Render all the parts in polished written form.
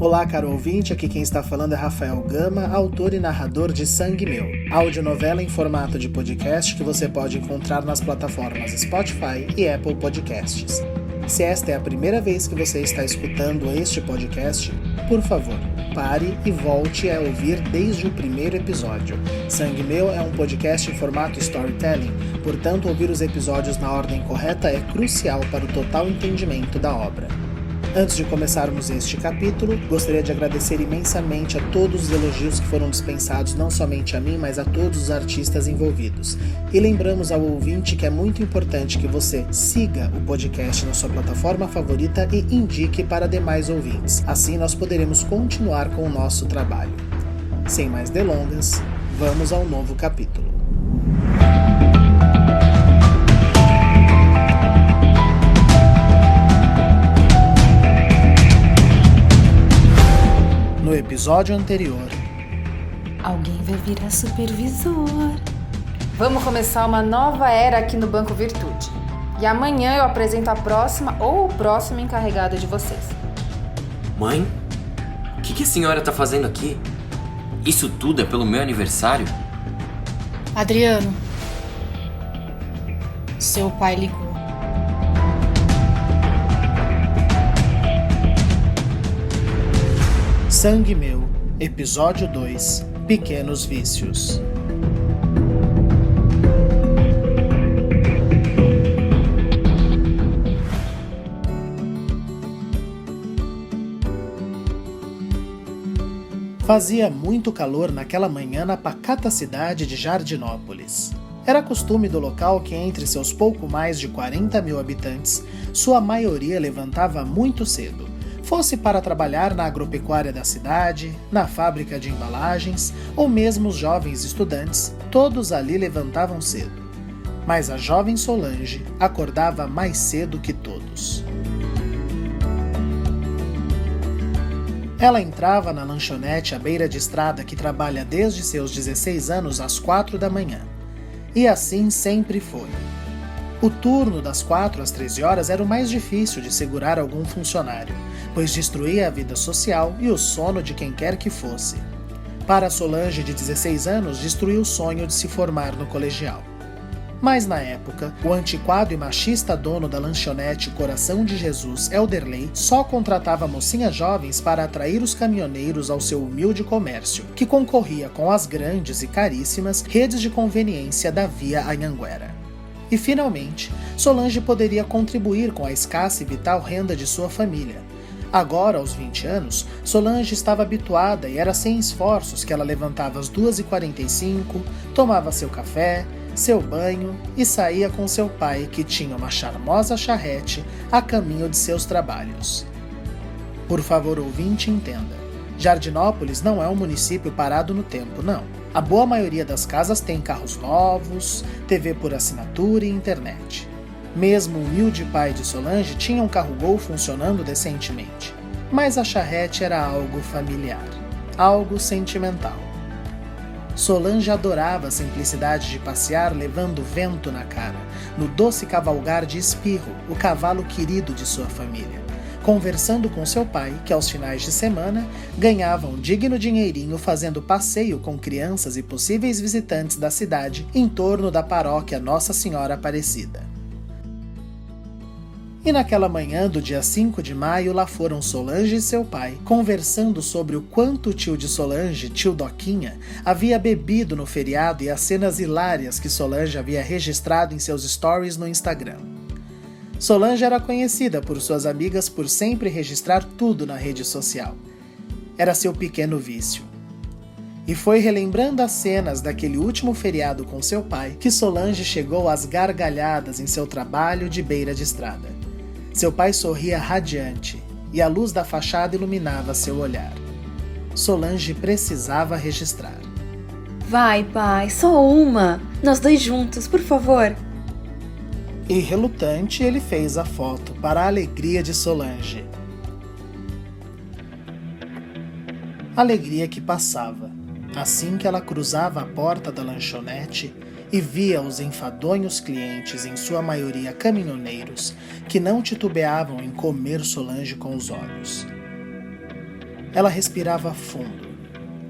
Olá, caro ouvinte, aqui quem está falando é Rafael Gama, autor e narrador de Sangue Meu, audionovela em formato de podcast que você pode encontrar nas plataformas Spotify e Apple Podcasts. Se esta é a primeira vez que você está escutando este podcast, por favor, pare e volte a ouvir desde o primeiro episódio. Sangue Meu é um podcast em formato storytelling, portanto ouvir os episódios na ordem correta é crucial para o total entendimento da obra. Antes de começarmos este capítulo, gostaria de agradecer imensamente a todos os elogios que foram dispensados não somente a mim, mas a todos os artistas envolvidos. E lembramos ao ouvinte que é muito importante que você siga o podcast na sua plataforma favorita e indique para demais ouvintes. Assim nós poderemos continuar com o nosso trabalho. Sem mais delongas, vamos ao novo capítulo. No episódio anterior, alguém vai virar supervisor. Vamos começar uma nova era aqui no Banco Virtude. E amanhã eu apresento a próxima ou o próximo encarregado de vocês. Mãe, o que a senhora tá fazendo aqui? Isso tudo é pelo meu aniversário? Adriano, seu pai ligou. Sangue Meu, Episódio 2, Pequenos Vícios. Fazia muito calor naquela manhã na pacata cidade de Jardinópolis. Era costume do local que, entre seus pouco mais de 40 mil habitantes, sua maioria levantava muito cedo. Fosse para trabalhar na agropecuária da cidade, na fábrica de embalagens, ou mesmo os jovens estudantes, todos ali levantavam cedo. Mas a jovem Solange acordava mais cedo que todos. Ela entrava na lanchonete à beira de estrada que trabalha desde seus 16 anos às 4 da manhã. E assim sempre foi. O turno das 4 às 13 horas era o mais difícil de segurar algum funcionário, pois destruía a vida social e o sono de quem quer que fosse. Para Solange, de 16 anos, destruiu o sonho de se formar no colegial. Mas na época, o antiquado e machista dono da lanchonete Coração de Jesus, Elderley, só contratava mocinhas jovens para atrair os caminhoneiros ao seu humilde comércio, que concorria com as grandes e caríssimas redes de conveniência da Via Anhanguera. E, finalmente, Solange poderia contribuir com a escassa e vital renda de sua família. Agora, aos 20 anos, Solange estava habituada e era sem esforços que ela levantava às 2h45, tomava seu café, seu banho e saía com seu pai, que tinha uma charmosa charrete a caminho de seus trabalhos. Por favor, ouvinte, entenda. Jardinópolis não é um município parado no tempo, não. A boa maioria das casas tem carros novos, TV por assinatura e internet. Mesmo o humilde pai de Solange tinha um carro Gol funcionando decentemente. Mas a charrete era algo familiar, algo sentimental. Solange adorava a simplicidade de passear levando vento na cara, no doce cavalgar de Espirro, o cavalo querido de sua família, conversando com seu pai, que aos finais de semana ganhava um digno dinheirinho fazendo passeio com crianças e possíveis visitantes da cidade em torno da paróquia Nossa Senhora Aparecida. E naquela manhã do dia 5 de maio, lá foram Solange e seu pai, conversando sobre o quanto o tio de Solange, tio Doquinha, havia bebido no feriado e as cenas hilárias que Solange havia registrado em seus stories no Instagram. Solange era conhecida por suas amigas por sempre registrar tudo na rede social. Era seu pequeno vício. E foi relembrando as cenas daquele último feriado com seu pai que Solange chegou às gargalhadas em seu trabalho de beira de estrada. Seu pai sorria radiante e a luz da fachada iluminava seu olhar. Solange precisava registrar. Vai, pai, só uma. Nós dois juntos, por favor. E relutante, ele fez a foto para a alegria de Solange. Alegria que passava, assim que ela cruzava a porta da lanchonete e via os enfadonhos clientes, em sua maioria caminhoneiros, que não titubeavam em comer Solange com os olhos. Ela respirava fundo,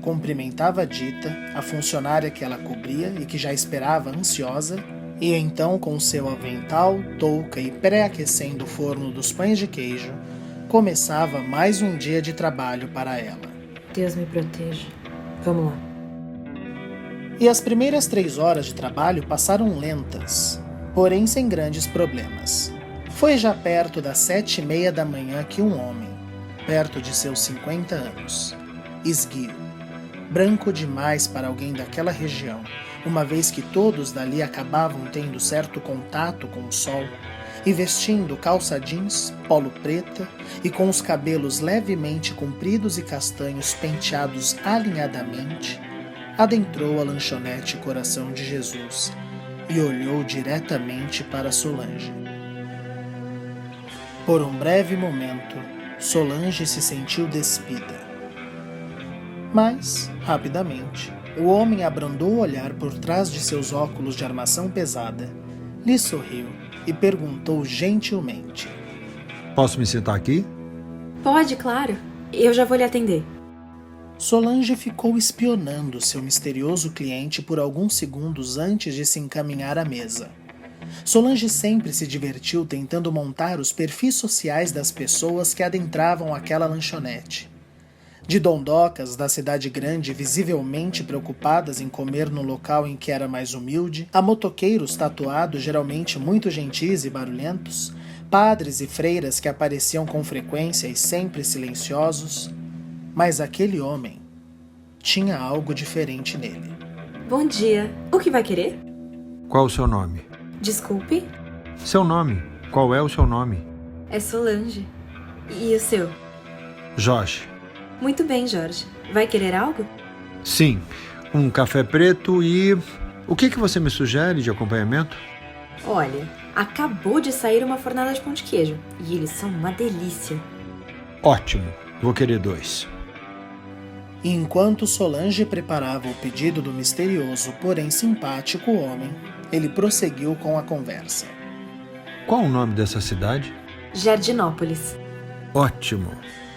cumprimentava a Dita, a funcionária que ela cobria e que já esperava ansiosa, e então, com seu avental, touca e pré-aquecendo o forno dos pães de queijo, começava mais um dia de trabalho para ela. Deus me proteja. Vamos lá. E as primeiras 3 horas de trabalho passaram lentas, porém sem grandes problemas. Foi já perto das 7h30 da manhã que um homem, perto de seus 50 anos, esguio, branco demais para alguém daquela região, uma vez que todos dali acabavam tendo certo contato com o sol, e vestindo calça jeans, polo preta e com os cabelos levemente compridos e castanhos penteados alinhadamente, adentrou a lanchonete Coração de Jesus e olhou diretamente para Solange. Por um breve momento, Solange se sentiu despida. Mas, rapidamente, o homem abrandou o olhar por trás de seus óculos de armação pesada, lhe sorriu e perguntou gentilmente: Posso me sentar aqui? Pode, claro. Eu já vou lhe atender. Solange ficou espionando seu misterioso cliente por alguns segundos antes de se encaminhar à mesa. Solange sempre se divertiu tentando montar os perfis sociais das pessoas que adentravam aquela lanchonete. De dondocas da cidade grande visivelmente preocupadas em comer no local em que era mais humilde, a motoqueiros tatuados geralmente muito gentis e barulhentos, padres e freiras que apareciam com frequência e sempre silenciosos, mas aquele homem tinha algo diferente nele. Bom dia. O que vai querer? Qual o seu nome? Desculpe? Seu nome. Qual é o seu nome? É Solange. E o seu? Jorge. Muito bem, Jorge. Vai querer algo? Sim, um café preto e... O que você me sugere de acompanhamento? Olha, acabou de sair uma fornada de pão de queijo. E eles são uma delícia. Ótimo. Vou querer 2. E enquanto Solange preparava o pedido do misterioso, porém simpático homem, ele prosseguiu com a conversa. Qual o nome dessa cidade? Jardinópolis. Ótimo.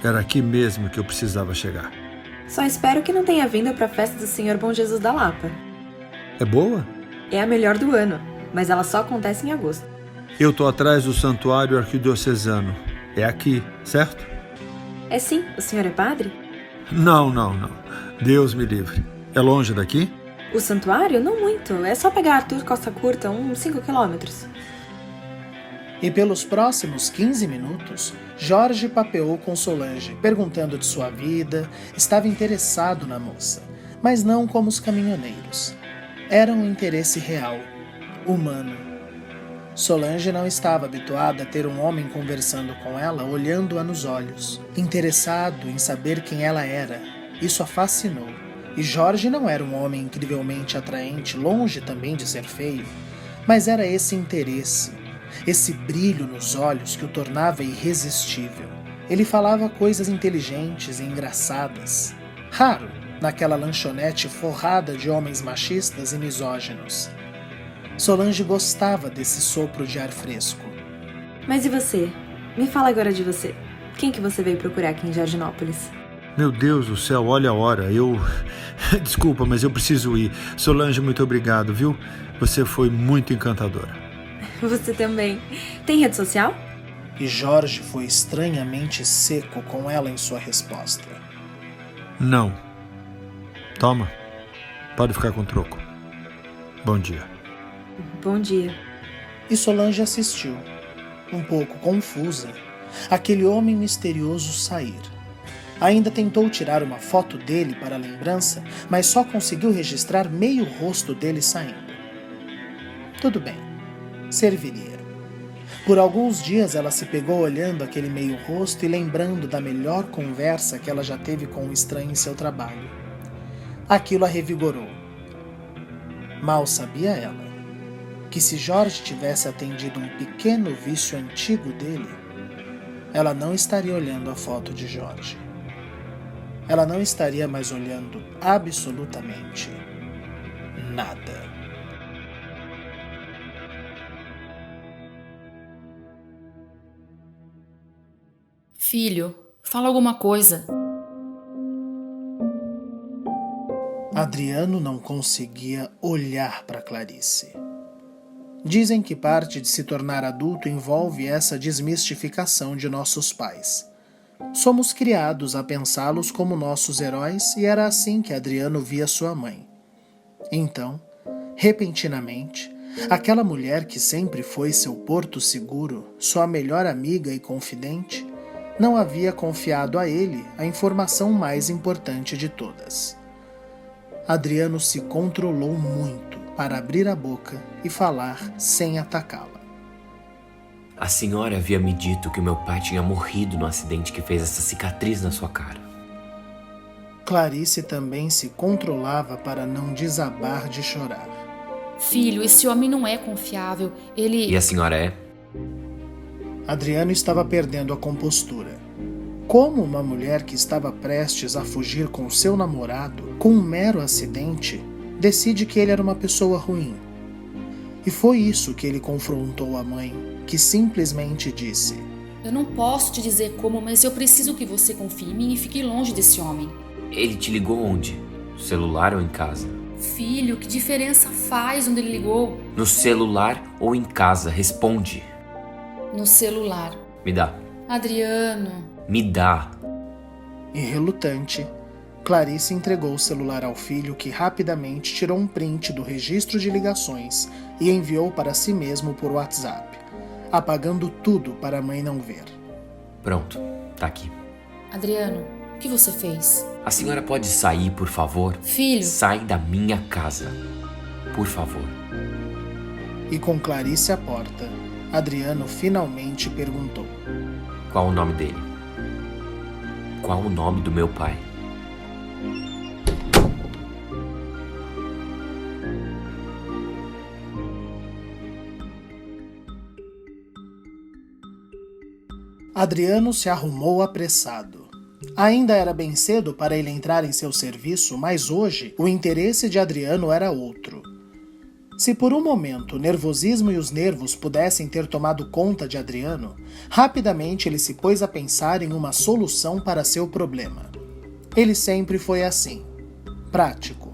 Era aqui mesmo que eu precisava chegar. Só espero que não tenha vindo para a festa do Senhor Bom Jesus da Lapa. É boa? É a melhor do ano, mas ela só acontece em agosto. Eu tô atrás do Santuário Arquidiocesano. É aqui, certo? É sim. O senhor é padre? Não. Deus me livre. É longe daqui? O santuário? Não muito. É só pegar Arthur Costa Curta, uns 5 quilômetros. E pelos próximos 15 minutos, Jorge papeou com Solange, perguntando de sua vida, estava interessado na moça, mas não como os caminhoneiros. Era um interesse real, humano. Solange não estava habituada a ter um homem conversando com ela, olhando-a nos olhos, interessado em saber quem ela era. Isso a fascinou. E Jorge não era um homem incrivelmente atraente, longe também de ser feio, mas era esse interesse, esse brilho nos olhos que o tornava irresistível. Ele falava coisas inteligentes e engraçadas, raro naquela lanchonete forrada de homens machistas e misóginos. Solange gostava desse sopro de ar fresco. Mas e você? Me fala agora de você. Quem que você veio procurar aqui em Jardinópolis? Meu Deus do céu, olha a hora. Desculpa, mas eu preciso ir. Solange, muito obrigado, viu? Você foi muito encantadora. Você também. Tem rede social? E Jorge foi estranhamente seco com ela em sua resposta. Não. Toma. Pode ficar com troco. Bom dia. Bom dia. E Solange assistiu, um pouco confusa, aquele homem misterioso sair. Ainda tentou tirar uma foto dele para a lembrança, mas só conseguiu registrar meio rosto dele saindo. Tudo bem, serviria. Por alguns dias ela se pegou olhando aquele meio rosto e lembrando da melhor conversa que ela já teve com um estranho em seu trabalho. Aquilo a revigorou. Mal sabia ela que se Jorge tivesse atendido um pequeno vício antigo dele, ela não estaria olhando a foto de Jorge. Ela não estaria mais olhando absolutamente nada. Filho, fala alguma coisa. Adriano não conseguia olhar para Clarice. Dizem que parte de se tornar adulto envolve essa desmistificação de nossos pais. Somos criados a pensá-los como nossos heróis e era assim que Adriano via sua mãe. Então, repentinamente, aquela mulher que sempre foi seu porto seguro, sua melhor amiga e confidente, não havia confiado a ele a informação mais importante de todas. Adriano se controlou muito para abrir a boca e falar sem atacá-la. A senhora havia me dito que o meu pai tinha morrido no acidente que fez essa cicatriz na sua cara. Clarice também se controlava para não desabar de chorar. Filho, esse homem não é confiável. Ele... E a senhora é? Adriano estava perdendo a compostura. Como uma mulher que estava prestes a fugir com seu namorado, com um mero acidente, decide que ele era uma pessoa ruim? E foi isso que ele confrontou a mãe, que simplesmente disse: Eu não posso te dizer como, mas eu preciso que você confie em mim e fique longe desse homem. Ele te ligou onde? No celular ou em casa? Filho, que diferença faz onde ele ligou? No celular ou em casa? Responde. No celular. Me dá. Adriano... Me dá. E relutante, Clarice entregou o celular ao filho, que rapidamente tirou um print do registro de ligações e enviou para si mesmo por WhatsApp, apagando tudo para a mãe não ver. Pronto, tá aqui. Adriano, o que você fez? A senhora pode sair, por favor? Filho... Sai da minha casa. Por favor. E com Clarice à porta, Adriano finalmente perguntou: Qual o nome dele? Qual o nome do meu pai? Adriano se arrumou apressado. Ainda era bem cedo para ele entrar em seu serviço, mas hoje o interesse de Adriano era outro. Se por um momento o nervosismo e os nervos pudessem ter tomado conta de Adriano, rapidamente ele se pôs a pensar em uma solução para seu problema. Ele sempre foi assim, prático.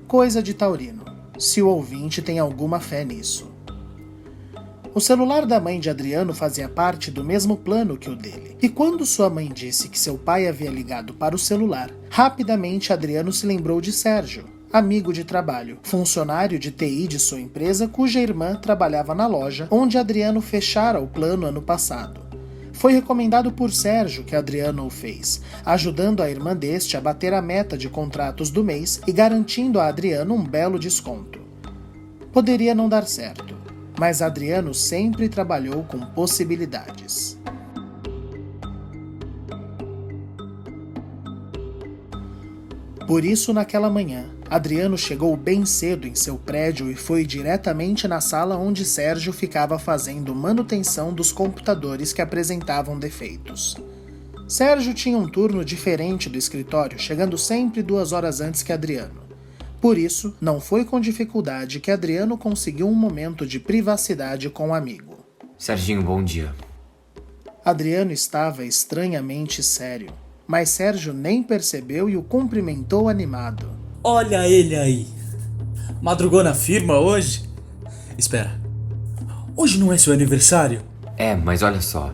Coisa de taurino, se o ouvinte tem alguma fé nisso. O celular da mãe de Adriano fazia parte do mesmo plano que o dele, e quando sua mãe disse que seu pai havia ligado para o celular, rapidamente Adriano se lembrou de Sérgio, amigo de trabalho, funcionário de TI de sua empresa, cuja irmã trabalhava na loja onde Adriano fechara o plano ano passado. Foi recomendado por Sérgio que Adriano o fez, ajudando a irmã deste a bater a meta de contratos do mês e garantindo a Adriano um belo desconto. Poderia não dar certo, mas Adriano sempre trabalhou com possibilidades. Por isso, naquela manhã, Adriano chegou bem cedo em seu prédio e foi diretamente na sala onde Sérgio ficava fazendo manutenção dos computadores que apresentavam defeitos. Sérgio tinha um turno diferente do escritório, chegando sempre 2 horas antes que Adriano. Por isso, não foi com dificuldade que Adriano conseguiu um momento de privacidade com o amigo. Serginho, bom dia. Adriano estava estranhamente sério, mas Sérgio nem percebeu e o cumprimentou animado. Olha ele aí. Madrugou na firma hoje? Espera, hoje não é seu aniversário? É, mas olha só.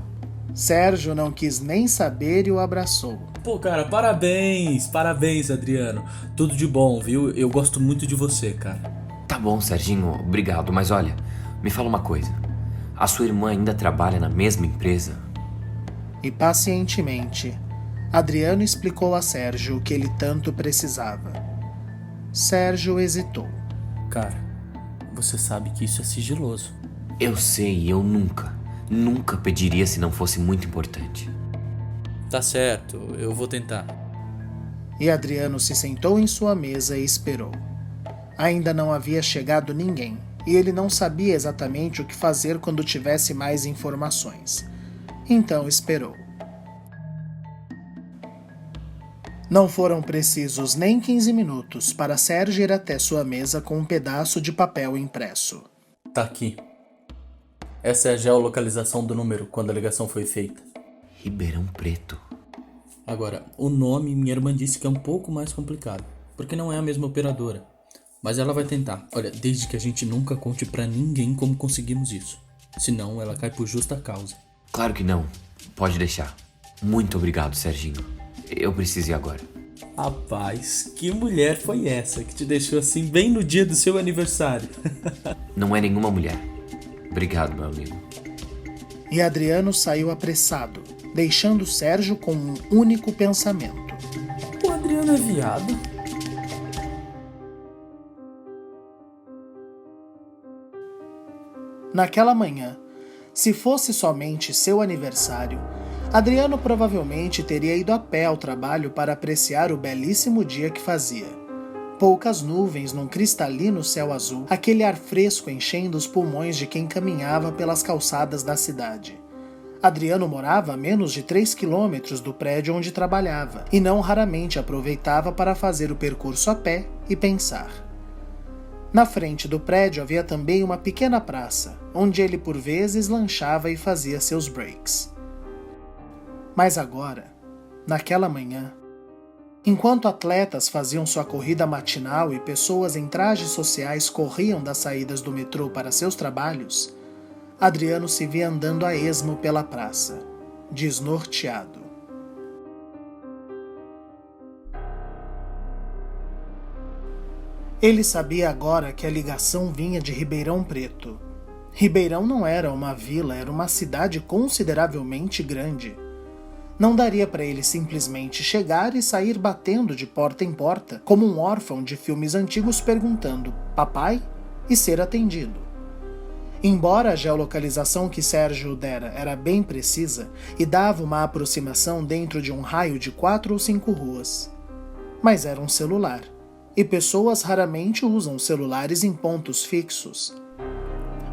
Sérgio não quis nem saber e o abraçou. Pô, cara, parabéns, Adriano. Tudo de bom, viu? Eu gosto muito de você, cara. Tá bom, Serginho, obrigado, mas olha, me fala uma coisa. A sua irmã ainda trabalha na mesma empresa? E pacientemente, Adriano explicou a Sérgio o que ele tanto precisava. Sérgio hesitou. Cara, você sabe que isso é sigiloso. Eu sei, eu nunca pediria se não fosse muito importante. Tá certo, eu vou tentar. E Adriano se sentou em sua mesa e esperou. Ainda não havia chegado ninguém, e ele não sabia exatamente o que fazer quando tivesse mais informações. Então esperou. Não foram precisos nem 15 minutos para Sérgio ir até sua mesa com um pedaço de papel impresso. Tá aqui. Essa é a geolocalização do número quando a ligação foi feita. Ribeirão Preto. Agora, o nome minha irmã disse que é um pouco mais complicado. porque não é a mesma operadora. Mas ela vai tentar. Olha, desde que a gente nunca conte pra ninguém como conseguimos isso. Senão ela cai por justa causa. Claro que não. Pode deixar. Muito obrigado, Serginho. Eu preciso ir agora. Rapaz, que mulher foi essa que te deixou assim bem no dia do seu aniversário? Não é nenhuma mulher. Obrigado, meu amigo. E Adriano saiu apressado, deixando Sérgio com um único pensamento. O Adriano é viado? Naquela manhã, se fosse somente seu aniversário, Adriano provavelmente teria ido a pé ao trabalho para apreciar o belíssimo dia que fazia. Poucas nuvens num cristalino céu azul, aquele ar fresco enchendo os pulmões de quem caminhava pelas calçadas da cidade. Adriano morava a menos de 3 quilômetros do prédio onde trabalhava, e não raramente aproveitava para fazer o percurso a pé e pensar. Na frente do prédio havia também uma pequena praça, onde ele por vezes lanchava e fazia seus breaks. Mas agora, naquela manhã, enquanto atletas faziam sua corrida matinal e pessoas em trajes sociais corriam das saídas do metrô para seus trabalhos, Adriano se via andando a esmo pela praça, desnorteado. Ele sabia agora que a ligação vinha de Ribeirão Preto. Ribeirão não era uma vila, era uma cidade consideravelmente grande. Não daria para ele simplesmente chegar e sair batendo de porta em porta, como um órfão de filmes antigos perguntando "papai?" e ser atendido. Embora a geolocalização que Sérgio dera era bem precisa e dava uma aproximação dentro de um raio de 4 ou 5 ruas. Mas era um celular, e pessoas raramente usam celulares em pontos fixos.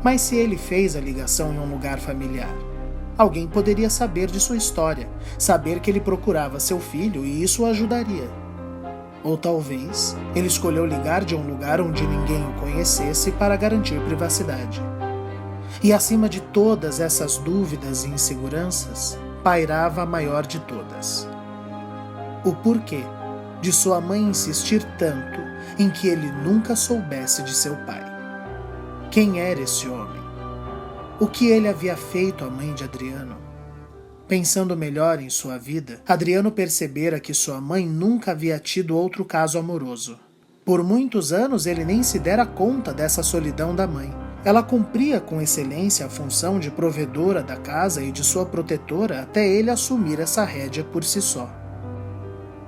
Mas se ele fez a ligação em um lugar familiar, alguém poderia saber de sua história, saber que ele procurava seu filho e isso o ajudaria. Ou talvez ele escolheu ligar de um lugar onde ninguém o conhecesse para garantir privacidade. E acima de todas essas dúvidas e inseguranças, pairava a maior de todas: o porquê de sua mãe insistir tanto em que ele nunca soubesse de seu pai. Quem era esse homem? O que ele havia feito à mãe de Adriano? Pensando melhor em sua vida, Adriano percebera que sua mãe nunca havia tido outro caso amoroso. Por muitos anos ele nem se dera conta dessa solidão da mãe. Ela cumpria com excelência a função de provedora da casa e de sua protetora até ele assumir essa rédea por si só.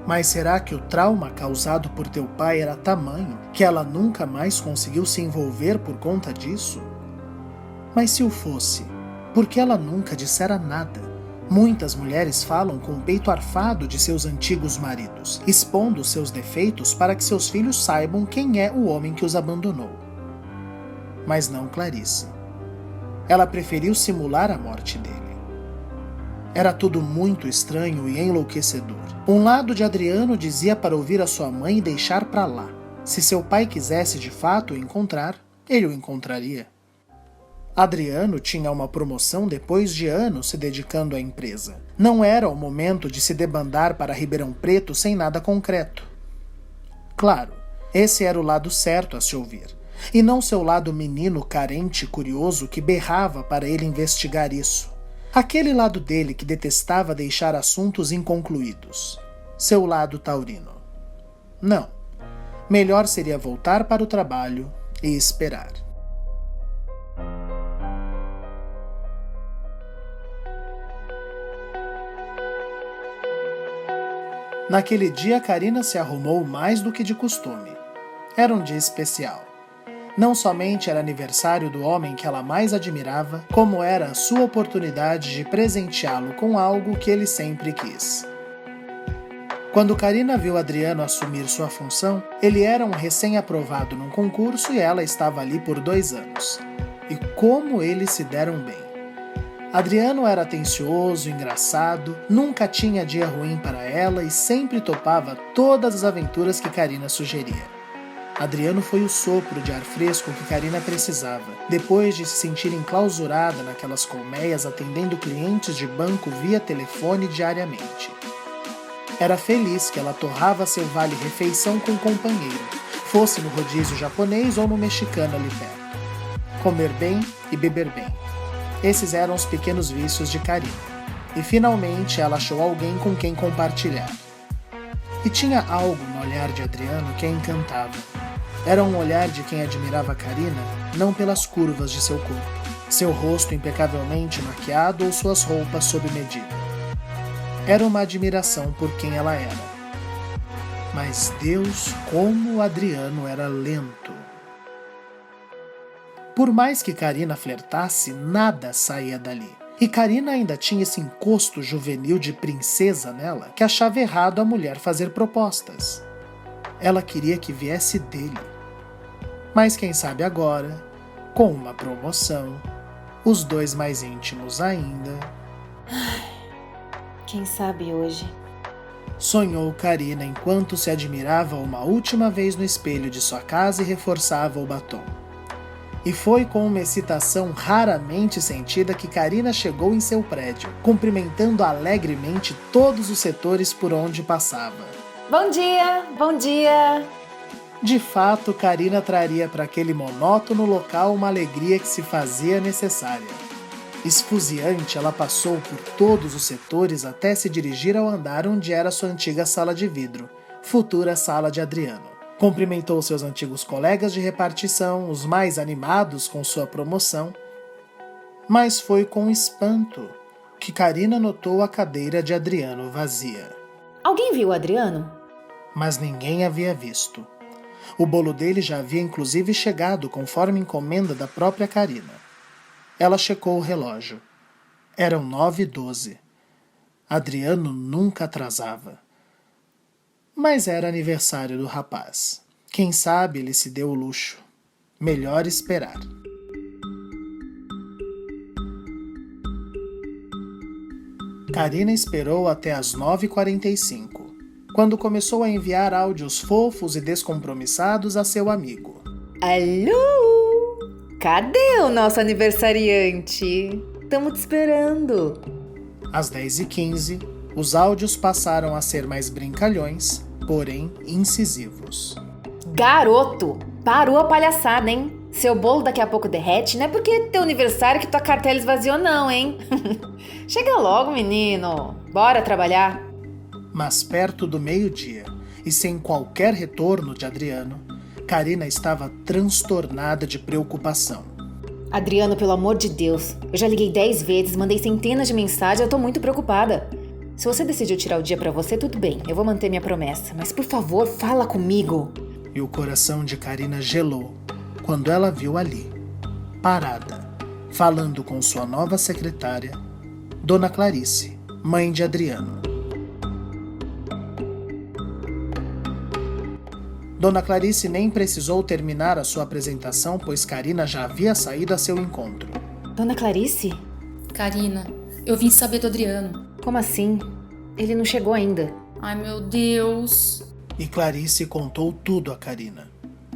Mas será que o trauma causado por teu pai era tamanho que ela nunca mais conseguiu se envolver por conta disso? Mas se o fosse, por que ela nunca dissera nada? Muitas mulheres falam com o peito arfado de seus antigos maridos, expondo seus defeitos para que seus filhos saibam quem é o homem que os abandonou. Mas não Clarice. Ela preferiu simular a morte dele. Era tudo muito estranho e enlouquecedor. Um lado de Adriano dizia para ouvir a sua mãe e deixar para lá. Se seu pai quisesse de fato o encontrar, ele o encontraria. Adriano tinha uma promoção depois de anos se dedicando à empresa. Não era o momento de se debandar para Ribeirão Preto sem nada concreto. Claro, esse era o lado certo a se ouvir, e não seu lado menino carente e curioso que berrava para ele investigar isso. Aquele lado dele que detestava deixar assuntos inconcluídos. Seu lado taurino. Não. Melhor seria voltar para o trabalho e esperar. Naquele dia, Karina se arrumou mais do que de costume. Era um dia especial. Não somente era aniversário do homem que ela mais admirava, como era a sua oportunidade de presenteá-lo com algo que ele sempre quis. Quando Karina viu Adriano assumir sua função, ele era um recém-aprovado num concurso e ela estava ali por 2 anos. E como eles se deram bem. Adriano era atencioso, engraçado, nunca tinha dia ruim para ela e sempre topava todas as aventuras que Karina sugeria. Adriano foi o sopro de ar fresco que Karina precisava, depois de se sentir enclausurada naquelas colmeias atendendo clientes de banco via telefone diariamente. Era feliz que ela torrava seu vale-refeição com o companheiro, fosse no rodízio japonês ou no mexicano ali perto. Comer bem e beber bem. Esses eram os pequenos vícios de Karina. E finalmente ela achou alguém com quem compartilhar. E tinha algo no olhar de Adriano que a encantava. Era um olhar de quem admirava Karina não pelas curvas de seu corpo, seu rosto impecavelmente maquiado ou suas roupas sob medida. Era uma admiração por quem ela era. Mas Deus, como o Adriano era lento. Por mais que Karina flertasse, nada saía dali. E Karina ainda tinha esse encosto juvenil de princesa nela que achava errado a mulher fazer propostas. Ela queria que viesse dele. Mas quem sabe agora, com uma promoção, os dois mais íntimos ainda... Quem sabe hoje? Sonhou Karina enquanto se admirava uma última vez no espelho de sua casa e reforçava o batom. E foi com uma excitação raramente sentida que Karina chegou em seu prédio, cumprimentando alegremente todos os setores por onde passava. Bom dia! Bom dia! De fato, Karina traria para aquele monótono local uma alegria que se fazia necessária. Esfuziante, ela passou por todos os setores até se dirigir ao andar onde era sua antiga sala de vidro, futura sala de Adriano. Cumprimentou seus antigos colegas de repartição, os mais animados com sua promoção, mas foi com espanto que Karina notou a cadeira de Adriano vazia. Alguém viu o Adriano? Mas ninguém havia visto. O bolo dele já havia inclusive chegado conforme encomenda da própria Karina. Ela checou o relógio. Eram 9h12. Adriano nunca atrasava. Mas era aniversário do rapaz. Quem sabe ele se deu o luxo. Melhor esperar. Karina esperou até as 9h45, quando começou a enviar áudios fofos e descompromissados a seu amigo. Alô? Cadê o nosso aniversariante? Estamos te esperando. Às 10h15, os áudios passaram a ser mais brincalhões, porém incisivos. Garoto, parou a palhaçada, hein? Seu bolo daqui a pouco derrete, não é porque é teu aniversário que tua cartela esvaziou não, hein? Chega logo, menino. Bora trabalhar. Mas perto do meio-dia, e sem qualquer retorno de Adriano, Karina estava transtornada de preocupação. Adriano, pelo amor de Deus, eu já liguei 10 vezes, mandei centenas de mensagens, eu tô muito preocupada. Se você decidiu tirar o dia pra você, tudo bem, eu vou manter minha promessa. Mas por favor, fala comigo. E o coração de Karina gelou quando ela viu ali, parada, falando com sua nova secretária, Dona Clarice, mãe de Adriano. Dona Clarice nem precisou terminar a sua apresentação, pois Karina já havia saído a seu encontro. Dona Clarice? Karina, eu vim saber do Adriano. Como assim? Ele não chegou ainda. Ai, meu Deus. E Clarice contou tudo a Karina.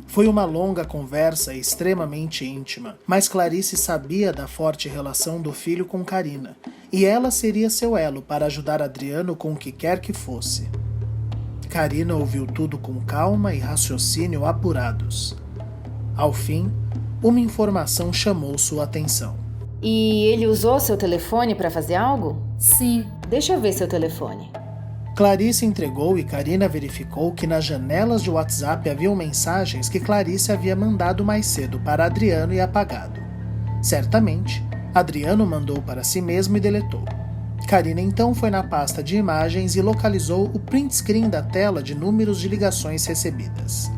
Foi uma longa conversa extremamente íntima, mas Clarice sabia da forte relação do filho com Karina, e ela seria seu elo para ajudar Adriano com o que quer que fosse. Karina ouviu tudo com calma e raciocínio apurados. Ao fim, uma informação chamou sua atenção. E ele usou seu telefone para fazer algo? Sim. Deixa eu ver seu telefone. Clarice entregou e Karina verificou que nas janelas de WhatsApp haviam mensagens que Clarice havia mandado mais cedo para Adriano e apagado. Certamente, Adriano mandou para si mesmo e deletou. Karina então foi na pasta de imagens e localizou o print screen da tela de números de ligações recebidas.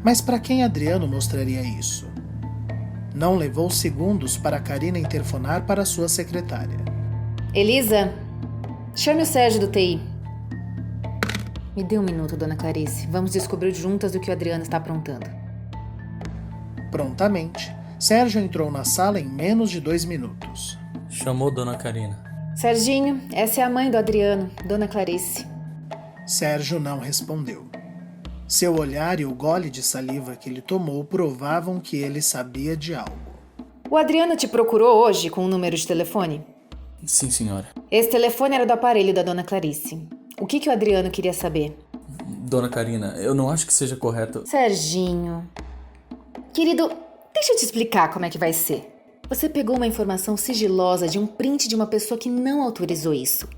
Mas para quem Adriano mostraria isso? Não levou segundos para Karina interfonar para sua secretária. Elisa, chame o Sérgio do TI. Me dê um minuto, Dona Clarice. Vamos descobrir juntas o que o Adriano está aprontando. Prontamente, Sérgio entrou na sala em menos de 2 minutos. Chamou Dona Karina. Serginho, essa é a mãe do Adriano, Dona Clarice. Sérgio não respondeu. Seu olhar e o gole de saliva que ele tomou provavam que ele sabia de algo. O Adriano te procurou hoje com um número de telefone? Sim, senhora. Esse telefone era do aparelho da Dona Clarice. O que o Adriano queria saber? Dona Karina, eu não acho que seja correto... Serginho... Querido, deixa eu te explicar como é que vai ser. Você pegou uma informação sigilosa de um print de uma pessoa que não autorizou isso.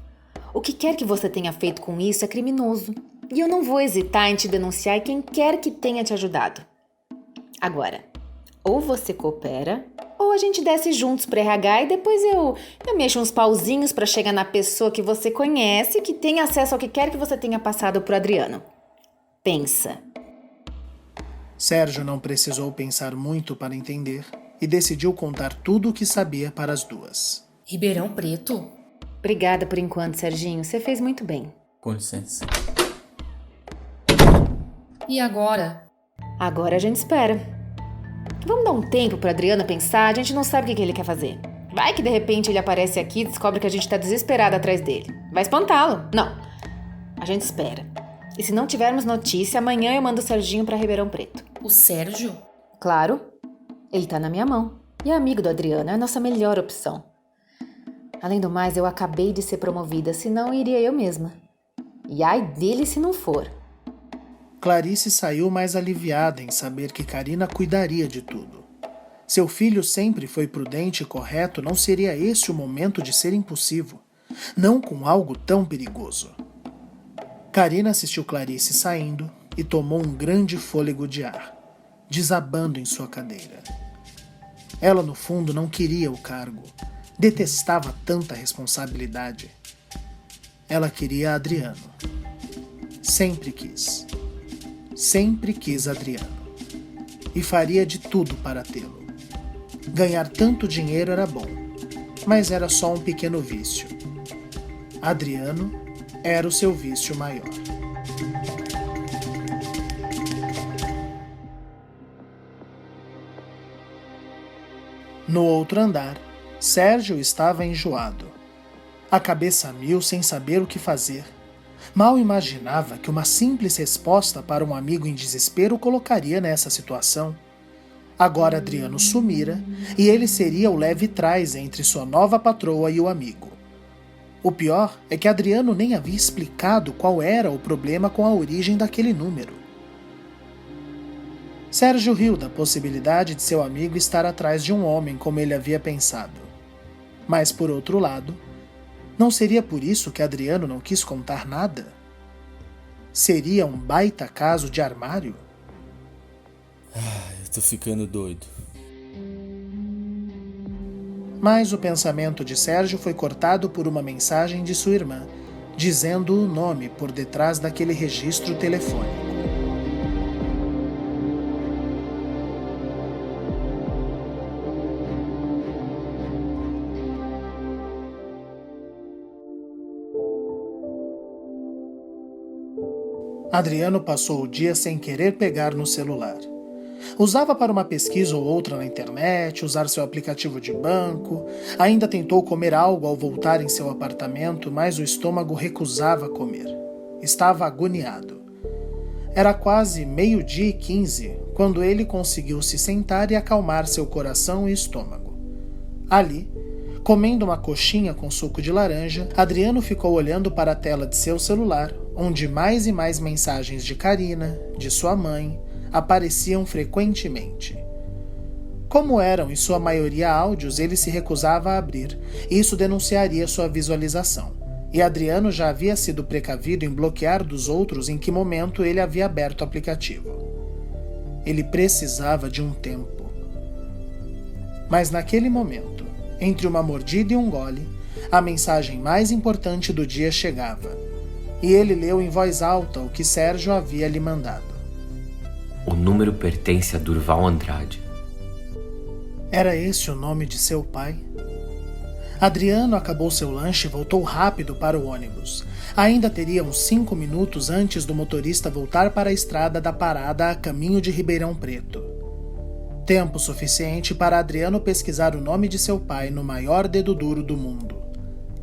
O que quer que você tenha feito com isso é criminoso. E eu não vou hesitar em te denunciar quem quer que tenha te ajudado. Agora, ou você coopera, ou a gente desce juntos pro RH e depois eu mexo uns pauzinhos pra chegar na pessoa que você conhece, que tem acesso ao que quer que você tenha passado pro Adriano. Pensa. Sérgio não precisou pensar muito para entender e decidiu contar tudo o que sabia para as duas. Ribeirão Preto? Obrigada por enquanto, Serginho. Você fez muito bem. Com licença. E agora? Agora a gente espera. Vamos dar um tempo pro Adriano pensar, a gente não sabe o que ele quer fazer. Vai que de repente ele aparece aqui e descobre que a gente tá desesperado atrás dele. Vai espantá-lo. Não. A gente espera. E se não tivermos notícia, amanhã eu mando o Serginho pra Ribeirão Preto. O Sérgio? Claro. Ele tá na minha mão. E é amigo do Adriano, é a nossa melhor opção. Além do mais, eu acabei de ser promovida, senão iria eu mesma. E ai dele se não for. Clarice saiu mais aliviada em saber que Karina cuidaria de tudo. Seu filho sempre foi prudente e correto, não seria esse o momento de ser impulsivo, não com algo tão perigoso. Karina assistiu Clarice saindo e tomou um grande fôlego de ar, desabando em sua cadeira. Ela, no fundo, não queria o cargo, detestava tanta responsabilidade. Ela queria Adriano. Sempre quis. Sempre quis Adriano. E faria de tudo para tê-lo. Ganhar tanto dinheiro era bom, mas era só um pequeno vício. Adriano era o seu vício maior. No outro andar, Sérgio estava enjoado. A cabeça a mil, sem saber o que fazer. Mal imaginava que uma simples resposta para um amigo em desespero o colocaria nessa situação. Agora Adriano sumira e ele seria o leve-trás entre sua nova patroa e o amigo. O pior é que Adriano nem havia explicado qual era o problema com a origem daquele número. Sérgio riu da possibilidade de seu amigo estar atrás de um homem como ele havia pensado. Mas, por outro lado, não seria por isso que Adriano não quis contar nada? Seria um baita caso de armário? Eu tô ficando doido. Mas o pensamento de Sérgio foi cortado por uma mensagem de sua irmã, dizendo o nome por detrás daquele registro telefônico. Adriano passou o dia sem querer pegar no celular. Usava para uma pesquisa ou outra na internet, usar seu aplicativo de banco, ainda tentou comer algo ao voltar em seu apartamento, mas o estômago recusava comer. Estava agoniado. Era quase 12:15 quando ele conseguiu se sentar e acalmar seu coração e estômago. Ali, comendo uma coxinha com suco de laranja, Adriano ficou olhando para a tela de seu celular, onde mais e mais mensagens de Karina, de sua mãe, apareciam frequentemente. Como eram em sua maioria áudios, ele se recusava a abrir, e isso denunciaria sua visualização. E Adriano já havia sido precavido em bloquear dos outros em que momento ele havia aberto o aplicativo. Ele precisava de um tempo. Mas naquele momento, entre uma mordida e um gole, a mensagem mais importante do dia chegava, e ele leu em voz alta o que Sérgio havia lhe mandado. O número pertence a Durval Andrade. Era esse o nome de seu pai? Adriano acabou seu lanche e voltou rápido para o ônibus. Ainda teria uns 5 minutos antes do motorista voltar para a estrada da parada a caminho de Ribeirão Preto. Tempo suficiente para Adriano pesquisar o nome de seu pai no maior dedo duro do mundo,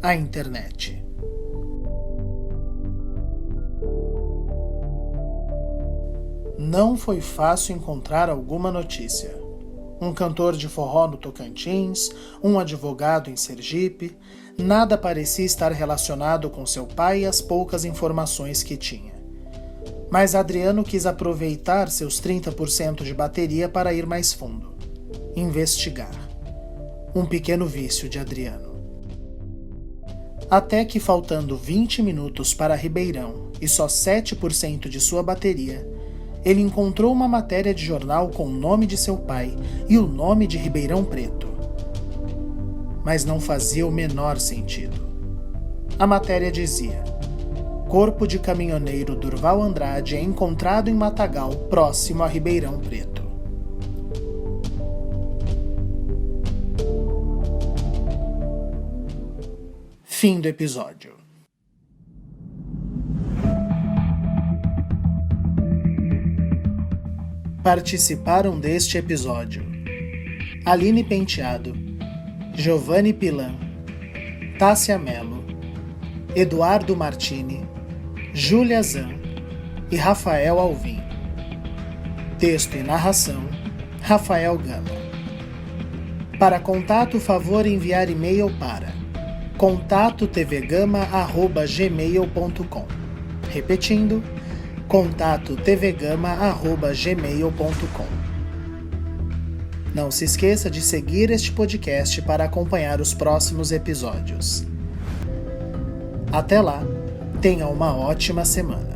a internet. Não foi fácil encontrar alguma notícia. Um cantor de forró no Tocantins, um advogado em Sergipe, Nada parecia estar relacionado com seu pai e as poucas informações que tinha. Mas Adriano quis aproveitar seus 30% de bateria para ir mais fundo. Investigar. Um pequeno vício de Adriano. Até que, faltando 20 minutos para Ribeirão e só 7% de sua bateria, ele encontrou uma matéria de jornal com o nome de seu pai e o nome de Ribeirão Preto. Mas não fazia o menor sentido. A matéria dizia: corpo de caminhoneiro Durval Andrade é encontrado em Matagal, próximo a Ribeirão Preto. Fim do episódio. Participaram deste episódio Aline Penteado, Giovanni Pilan, Tássia Mello, Eduardo Martini, Júlia Zan e Rafael Alvim. Texto e narração, Rafael Gama. Para contato, favor enviar e-mail para contatotvgama@gmail.com. Repetindo, contatotvgama@gmail.com. Não se esqueça de seguir este podcast para acompanhar os próximos episódios. Até lá, tenha uma ótima semana.